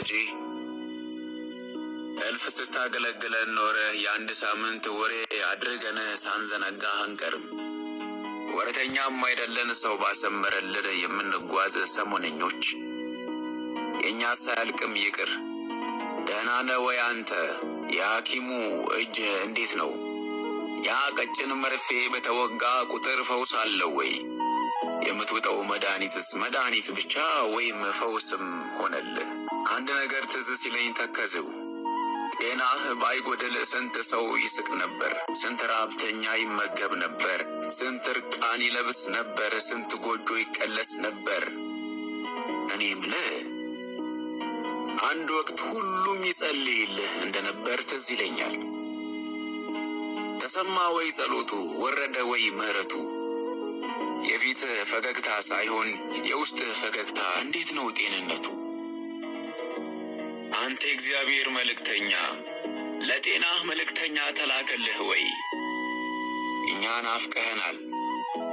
ወዳጄ እልፍ ስታገለግለን ኖረ የአንድ ሳምንት ወሬ አድርገን ሳንዘነጋ አንቀርም። ወረተኛም አይደለን ሰው ባሰመረልን የምንጓዝ ሰሞነኞች። የእኛ ሳያልቅም ይቅር ደህና ነህ ወይ አንተ? የሐኪሙ እጅ እንዴት ነው? ያ ቀጭን መርፌ በተወጋ ቁጥር ፈውስ አለው ወይ? የምትውጠው መድኃኒትስ መድኃኒት ብቻ ወይም ፈውስም ሆነልህ? አንድ ነገር ትዝ ሲለኝ ተከዝው። ጤናህ ባይጎድል ስንት ሰው ይስቅ ነበር፣ ስንት ራብተኛ ይመገብ ነበር፣ ስንት እርቃን ይለብስ ነበር፣ ስንት ጎጆ ይቀለስ ነበር። እኔም አንድ ወቅት ሁሉም ይጸልይልህ እንደነበር ትዝ ይለኛል። ተሰማ ወይ ጸሎቱ? ወረደ ወይ ምሕረቱ? የፊት ፈገግታ ሳይሆን የውስጥ ፈገግታ እንዴት ነው ጤንነቱ? አንተ እግዚአብሔር መልእክተኛ ለጤናህ መልእክተኛ ተላከልህ ወይ? እኛን አፍቀኸናል፣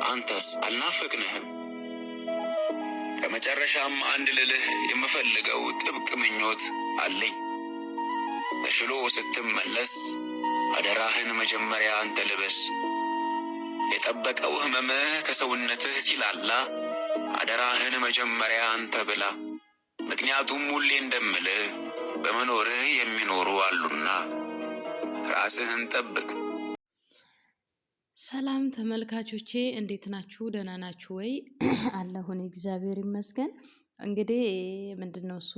አንተስ አልናፈቅንህም? ከመጨረሻም አንድ ልልህ የምፈልገው ጥብቅ ምኞት አለኝ። ተሽሎ ስትመለስ አደራህን መጀመሪያ አንተ ልበስ። የጠበቀው ህመምህ ከሰውነትህ ሲላላ አደራህን መጀመሪያ አንተ ብላ። ምክንያቱም ሁሌ እንደምልህ በመኖርህ የሚኖሩ አሉና ራስህን ጠብቅ። ሰላም ተመልካቾቼ እንዴት ናችሁ? ደህና ናችሁ ወይ? አለሁን እግዚአብሔር ይመስገን። እንግዲህ ምንድነው እሱ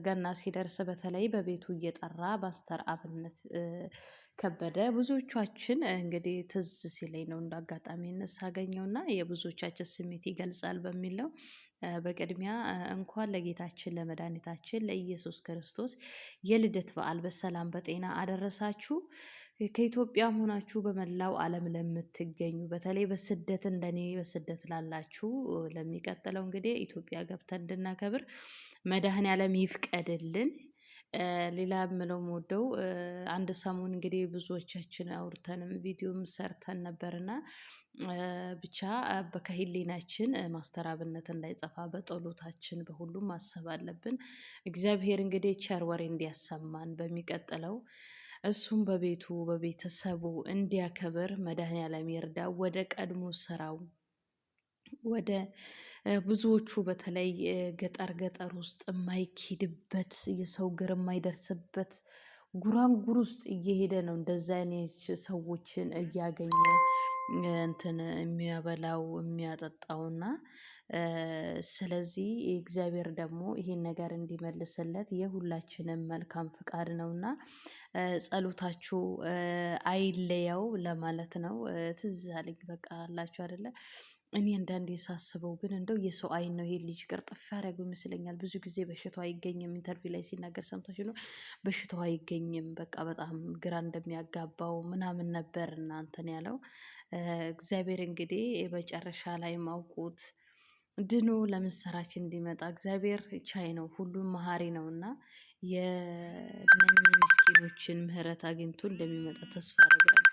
ገና ሲደርስ በተለይ በቤቱ እየጠራ ማስተር አብነት ከበደ ብዙዎቻችን እንግዲህ ትዝ ሲለኝ ነው እንዳጋጣሚ ሳገኘውና የብዙዎቻችን ስሜት ይገልጻል በሚል ነው። በቅድሚያ እንኳን ለጌታችን ለመድኃኒታችን ለኢየሱስ ክርስቶስ የልደት በዓል በሰላም በጤና አደረሳችሁ። ከኢትዮጵያም ሆናችሁ በመላው ዓለም ለምትገኙ በተለይ በስደት እንደኔ በስደት ላላችሁ ለሚቀጥለው እንግዲህ ኢትዮጵያ ገብተን እንድናከብር መድኃኔዓለም ይፍቀድልን። ሌላ የምለው የምወደው አንድ ሰሞን እንግዲህ ብዙዎቻችን አውርተንም ቪዲዮም ሰርተን ነበርና ብቻ በከህሊናችን ማስተር አብነት እንዳይጠፋ በጸሎታችን በሁሉም ማሰብ አለብን። እግዚአብሔር እንግዲህ ቸር ወሬ እንዲያሰማን በሚቀጥለው እሱም በቤቱ በቤተሰቡ እንዲያከብር መድኃኔዓለም ይርዳው። ወደ ቀድሞ ስራው ወደ ብዙዎቹ በተለይ ገጠር ውስጥ የማይኬድበት የሰው እግር የማይደርስበት ጉራንጉር ውስጥ እየሄደ ነው እንደዛ አይነት ሰዎችን እያገኘ እንትን የሚያበላው የሚያጠጣውና ስለዚህ እግዚአብሔር ደግሞ ይሄን ነገር እንዲመልስለት የሁላችንም መልካም ፍቃድ ነውና ጸሎታችሁ አይለየው ለማለት ነው። ትዝ አለኝ በቃ አላችሁ አይደለ? እኔ አንዳንዴ ሳስበው ግን እንደው የሰው አይን ነው ይሄ ልጅ ቅርጥፍ ያደረገው ይመስለኛል። ብዙ ጊዜ በሽታው አይገኝም ኢንተርቪው ላይ ሲናገር ሰምታችሁ ነው። በሽታው አይገኝም በቃ በጣም ግራ እንደሚያጋባው ምናምን ነበር እናንተን ያለው። እግዚአብሔር እንግዲህ መጨረሻ ላይ ማውቁት ድኖ ለምስራች እንዲመጣ እግዚአብሔር ቻይ ነው፣ ሁሉም መሀሪ ነውና የነኚህ ምስኪኖችን ምህረት አግኝቶ እንደሚመጣ ተስፋ አደርጋለሁ።